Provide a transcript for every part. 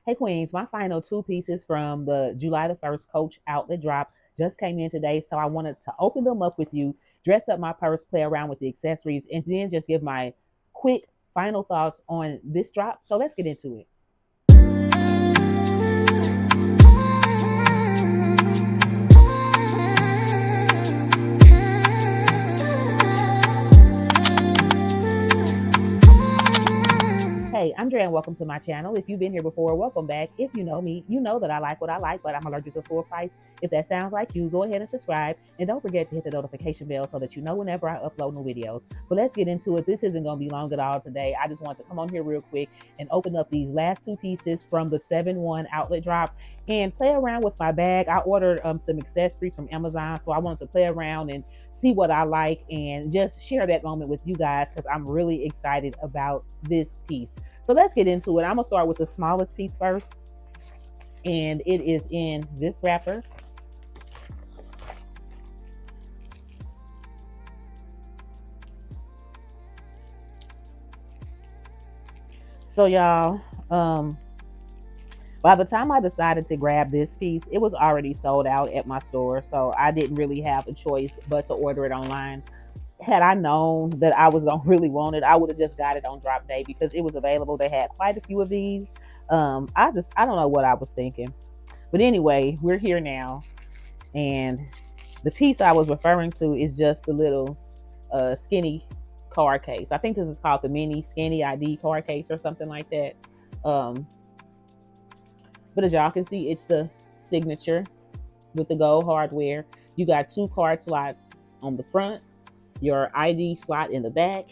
Hey Queens, my final two pieces from the July the 1st Coach outlet drop just came in today. So I wanted to open them up with you, dress up my purse, play around with the accessories, and then just give my quick final thoughts on this drop. So let's get into it. Hey, I'm Dre and welcome to my channel. If you've been here before, welcome back. If you know me, you know that I like what I like, but I'm allergic to full price. If that sounds like you, go ahead and subscribe. And don't forget to hit the notification bell so that you know whenever I upload new videos. But let's get into it. This isn't going to be long at all today. I just want to come on here real quick and open up these last two pieces from the 7-1 outlet drop and play around with my bag. I ordered some accessories from Amazon, so I wanted to play around and see what I like and just share that moment with you guys because I'm really excited about this piece. So let's get into it. I'm gonna start with the smallest piece first, and it is in this wrapper. So y'all, by the time I decided to grab this piece, it was already sold out at my store, so I didn't really have a choice but to order it online. Had I known that I was gonna really want it, I would have just got it on drop day because it was available. They had quite a few of these. I don't know what I was thinking, but anyway, we're here now, and the piece I was referring to is just the little skinny card case. I think this is called the mini skinny ID card case or something like that. Um, but as y'all can see, it's the signature with the gold hardware. You got two card slots on the front, your ID slot in the back.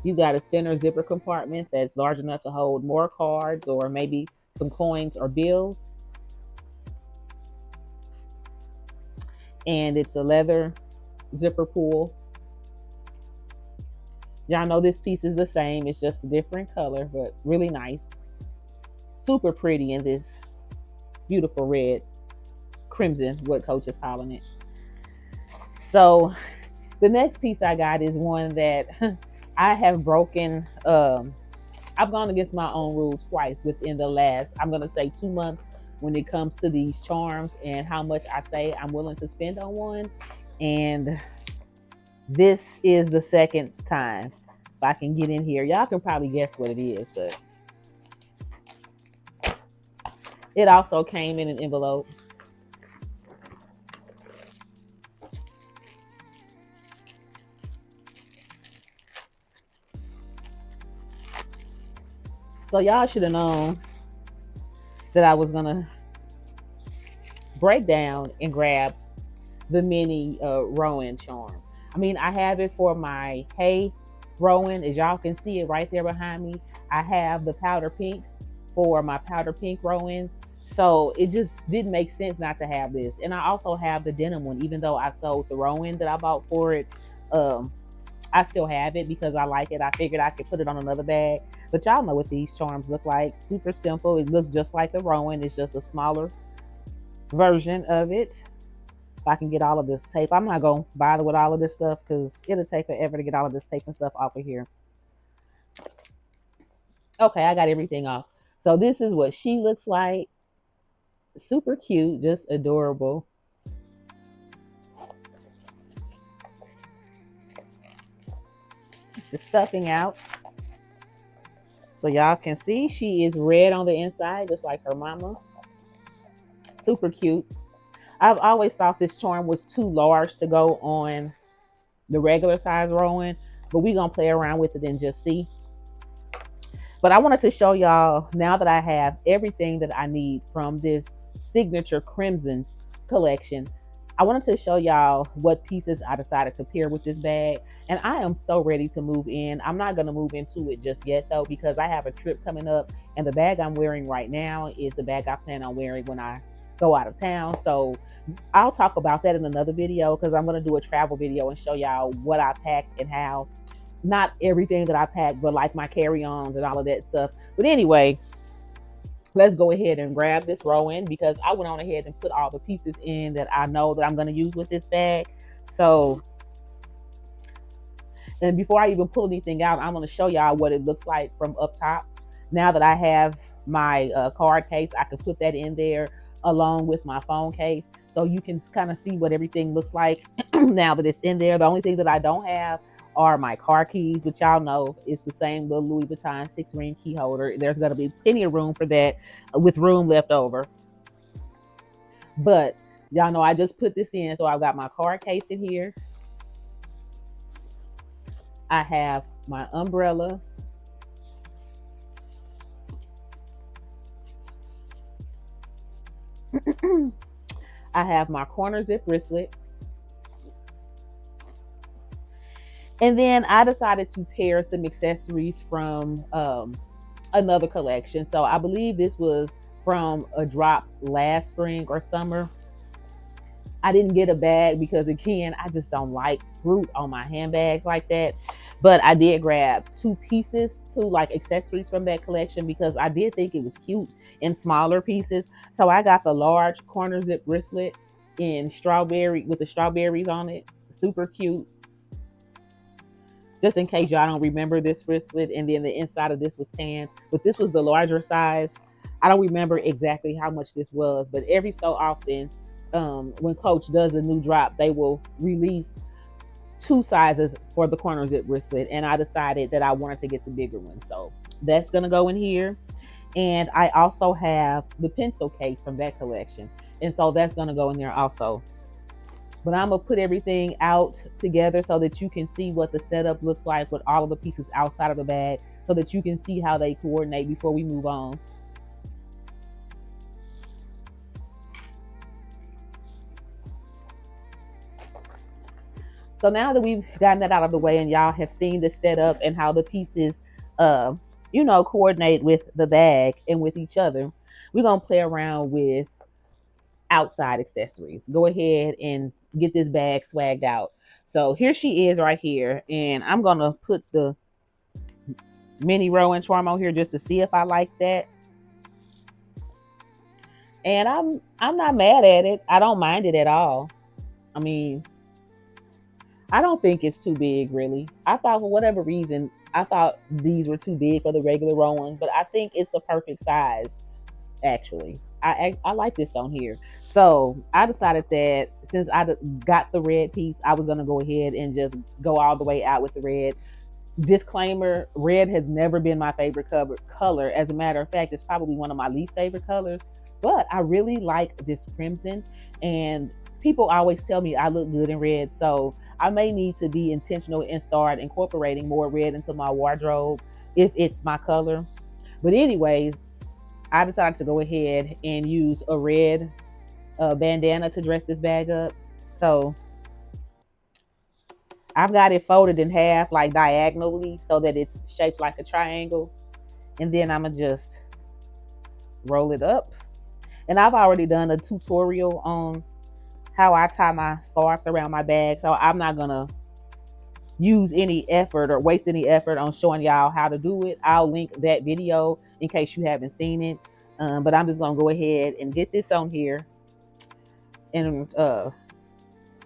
You got a center zipper compartment that's large enough to hold more cards or maybe some coins or bills. And it's a leather zipper pull. Y'all know this piece is the same. It's just a different color, but really nice. Super pretty in this beautiful red, crimson, what Coach is calling it. So the next piece I got is one that I have broken. I've gone against my own rule twice within the last, I'm going to say 2 months when it comes to these charms and how much I say I'm willing to spend on one. And this is the second time. If I can get in here, y'all can probably guess what it is, but it also came in an envelope. So y'all should have known that I was gonna break down and grab the mini Rowan charm. I mean, I have it for my Hey Rowan, as y'all can see it right there behind me. I have the powder pink for my powder pink Rowan. So it just didn't make sense not to have this. And I also have the denim one, even though I sold the Rowan that I bought for it. I still have it because I like it. I figured I could put it on another bag. But y'all know what these charms look like. Super simple. It looks just like the Rowan. It's just a smaller version of it. If I can get all of this tape, I'm not going to bother with all of this stuff because it'll take forever to get all of this tape and stuff off of here. Okay, I got everything off. So this is what she looks like. Super cute, just adorable. The stuffing out. So y'all can see she is red on the inside, just like her mama. Super cute. I've always thought this charm was too large to go on the regular size Rowan, but we're going to play around with it and just see. But I wanted to show y'all, now that I have everything that I need from this signature crimson collection, I wanted to show y'all what pieces I decided to pair with this bag. And I am so ready to move in. I'm not going to move into it just yet though, because I have a trip coming up, and the bag I'm wearing right now is the bag I plan on wearing when I go out of town. So I'll talk about that in another video, because I'm going to do a travel video and show y'all what I packed and how. Not everything that I packed, but like my carry-ons and all of that stuff. But anyway, let's go ahead and grab this Rowan, because I went on ahead and put all the pieces in that I know that I'm going to use with this bag. So, and before I even pull anything out, I'm going to show y'all what it looks like from up top. Now that I have my card case, I could put that in there along with my phone case, so you can kind of see what everything looks like now that it's in there. The only thing that I don't have are my car keys, which y'all know is the same little Louis Vuitton 6-ring key holder. There's going to be plenty of room for that with room left over. But y'all know I just put this in. So I've got my card case in here. I have my umbrella. I have my corner zip wristlet. And then I decided to pair some accessories from another collection. So I believe this was from a drop last spring or summer. I didn't get a bag because, again, I just don't like fruit on my handbags like that. But I did grab two like accessories from that collection, because I did think it was cute in smaller pieces. So I got the large corner zip wristlet in strawberry with the strawberries on it. Super cute. Just in case y'all don't remember this wristlet, and then the inside of this was tan, but this was the larger size. I don't remember exactly how much this was, but every so often, when Coach does a new drop, they will release two sizes for the corner zip wristlet, and I decided that I wanted to get the bigger one, so that's gonna go in here. And I also have the pencil case from that collection, and so that's gonna go in there also. But I'm gonna put everything out together so that you can see what the setup looks like with all of the pieces outside of the bag, so that you can see how they coordinate before we move on. So now that we've gotten that out of the way and y'all have seen the setup and how the pieces, coordinate with the bag and with each other, we're gonna play around with outside accessories. Go ahead and get this bag swagged out. So here she is right here, and I'm gonna put the mini Rowan charm on here just to see if I like that. And I'm not mad at it. I don't mind it at all. I mean, I don't think it's too big, really. I thought, for whatever reason, I thought these were too big for the regular Rowans, but I think it's the perfect size, actually. I like this on here. So I decided that since I got the red piece, I was going to go ahead and just go all the way out with the red. Disclaimer, red has never been my favorite color. As a matter of fact, it's probably one of my least favorite colors. But I really like this crimson, and people always tell me I look good in red. So I may need to be intentional and start incorporating more red into my wardrobe if it's my color. But anyways, I decided to go ahead and use a red bandana to dress this bag up. So I've got it folded in half, like diagonally, so that it's shaped like a triangle. And then I'm gonna just roll it up. And I've already done a tutorial on how I tie my scarves around my bag, so I'm not gonna use any effort or waste any effort on showing y'all how to do it. I'll link that video in case you haven't seen it. But I'm just gonna go ahead and get this on here and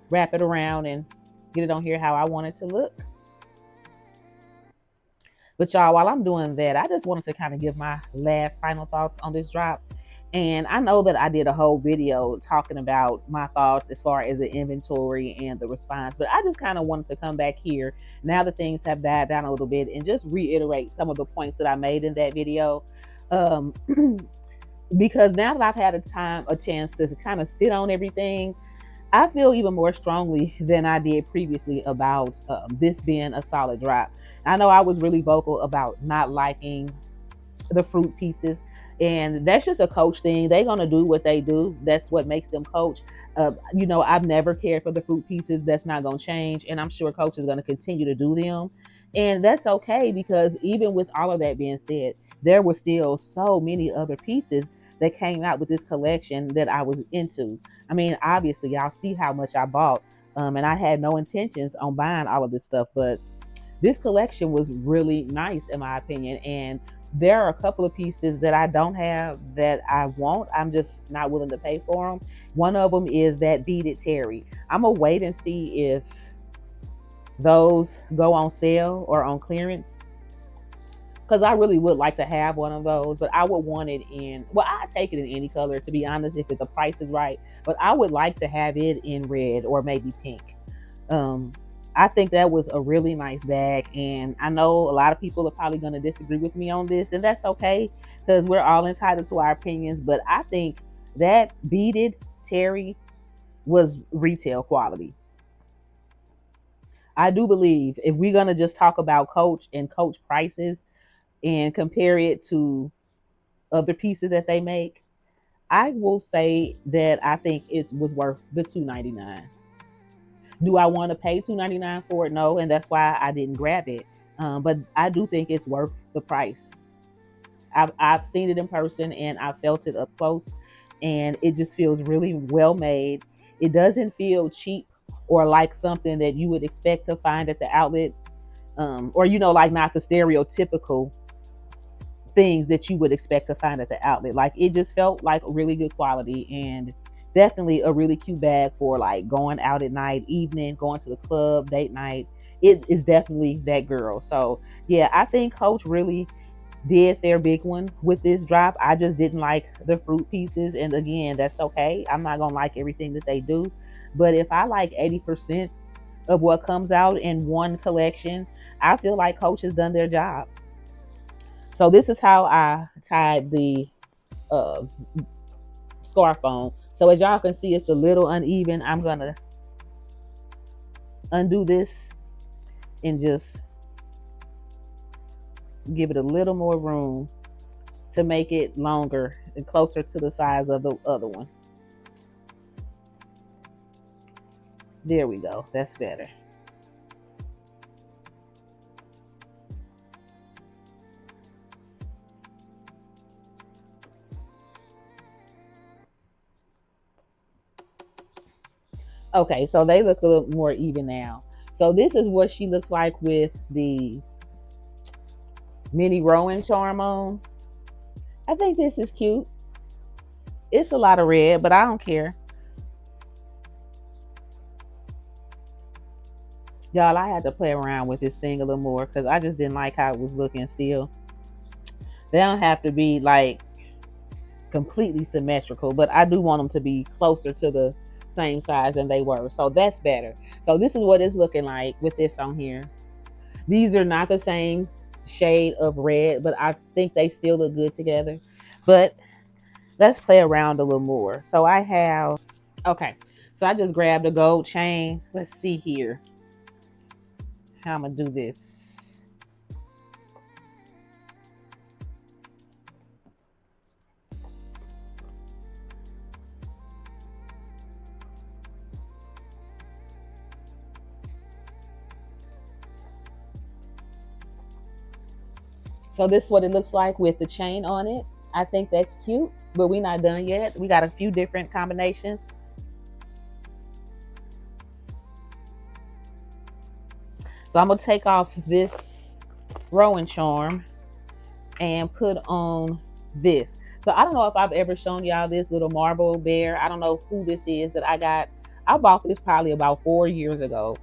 wrap it around and get it on here how I want it to look. But y'all, while I'm doing that, I just wanted to kind of give my last final thoughts on this drop. And I know that I did a whole video talking about my thoughts as far as the inventory and the response, but I just kind of wanted to come back here now that things have died down a little bit and just reiterate some of the points that I made in that video. Because now that I've had a chance to kind of sit on everything, I feel even more strongly than I did previously about this being a solid drop. I know I was really vocal about not liking the fruit pieces, and that's just a Coach thing. They're gonna do what they do. That's what makes them Coach. I've never cared for the fruit pieces. That's not gonna change, and I'm sure Coach is gonna continue to do them, and that's okay, because even with all of that being said, there were still so many other pieces that came out with this collection that I was into. I mean, obviously, y'all see how much I bought, and I had no intentions on buying all of this stuff, but this collection was really nice in my opinion. And there are a couple of pieces that I don't have that I want. I'm just not willing to pay for them. One of them is that beaded terry. I'm gonna wait and see if those go on sale or on clearance. because I really would like to have one of those, but I would want it in, well, I take it in any color, to be honest, if the price is right. But I would like to have it in red or maybe pink. Um, I think that was a really nice bag, and I know a lot of people are probably going to disagree with me on this, and that's okay because we're all entitled to our opinions. But I think that beaded terry was retail quality. I do believe if we're going to just talk about Coach and Coach prices and compare it to other pieces that they make, I will say that I think it was worth the $2.99. Do I want to pay $2.99 for it? No, and that's why I didn't grab it. But I do think it's worth the price. I've seen it in person and I felt it up close, and it just feels really well made. It doesn't feel cheap or like something that you would expect to find at the outlet, or like not the stereotypical things that you would expect to find at the outlet. Like it just felt like really good quality, and definitely a really cute bag for like going out at night, evening, going to the club, date night. It is definitely that girl. So yeah, I think Coach really did their big one with this drop. I just didn't like the fruit pieces, and again, that's okay. I'm not gonna like everything that they do, but if I like 80% of what comes out in one collection, I feel like Coach has done their job. So this is how I tied the uh, scarf on. So as y'all can see, it's a little uneven. I'm gonna undo this and just give it a little more room to make it longer and closer to the size of the other one. There we go. That's better. Okay, so they look a little more even now. So this is what she looks like with the mini Rowan charm on. I think this is cute. It's a lot of red, but I don't care. Y'all, I had to play around with this thing a little more because I just didn't like how it was looking still. They don't have to be like completely symmetrical, but I do want them to be closer to the same size than they were. So that's better. So this is what it's looking like with this on here. These are not the same shade of red, but I think they still look good together. But let's play around a little more. So I have, okay, so I just grabbed a gold chain. Let's see here how I'm gonna do this. So this is what it looks like with the chain on it. I think that's cute, but we're not done yet. We got a few different combinations. So I'm gonna take off this Rowan charm and put on this. So I don't know if I've ever shown y'all this little marble bear. I don't know who this is that I got. I bought this probably about 4 years ago.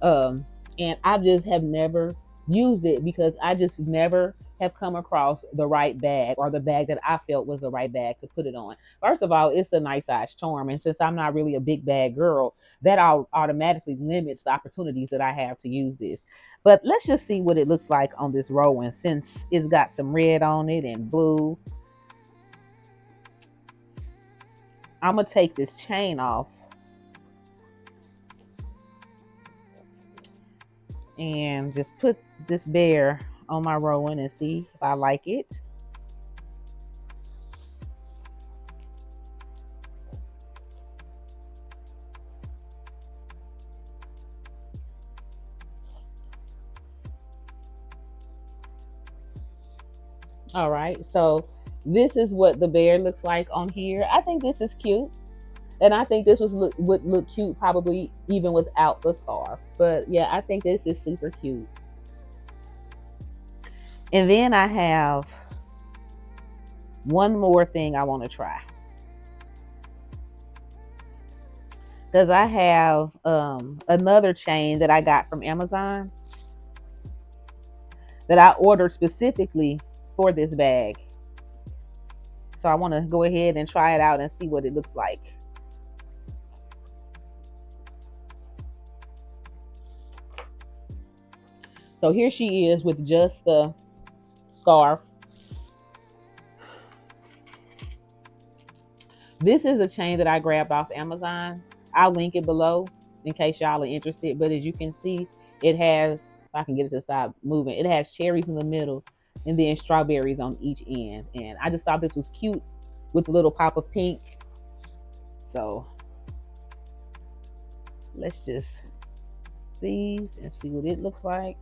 And I just have never used it because I just never have come across the right bag or the bag that I felt was the right bag to put it on. First of all, it's a nice size charm. And since I'm not really a big bag girl, that automatically limits the opportunities that I have to use this. But let's just see what it looks like on this Rowan since it's got some red on it and blue. I'm going to take this chain off and just put this bear on my Rowan and see if I like it. All right, so this is what the bear looks like on here. I think this is cute. And I think this would look cute probably even without the scarf. But yeah, I think this is super cute. And then I have one more thing I want to try. Because I have another chain that I got from Amazon. that I ordered specifically for this bag. So I want to go ahead and try it out and see what it looks like. So here she is with just the scarf. This is a chain that I grabbed off Amazon. I'll link it below in case y'all are interested. But as you can see, it has, if I can get it to stop moving, it has cherries in the middle and then strawberries on each end. And I just thought this was cute with a little pop of pink. So let's just these and see what it looks like.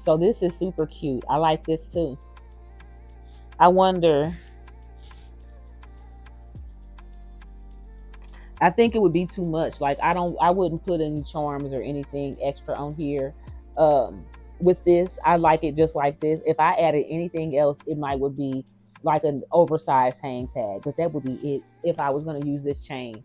So this is super cute. I like this too. I wonder, I think it would be too much. Like I wouldn't put any charms or anything extra on here. With this, I like it just like this. If I added anything else, it might would be like an oversized hang tag, but that would be it if I was going to use this chain.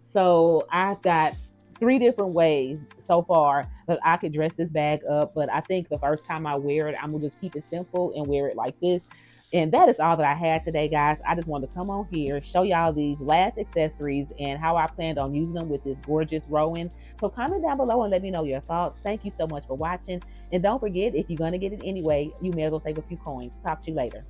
So I've got three different ways so far that I could dress this bag up, but I think the first time I wear it, I'm gonna just keep it simple and wear it like this. And that is all that I had today, guys. I just wanted to come on here, show y'all these last accessories and how I planned on using them with this gorgeous Rowan. So comment down below and let me know your thoughts. Thank you so much for watching. And don't forget, if you're going to get it anyway, you may as well save a few coins. Talk to you later.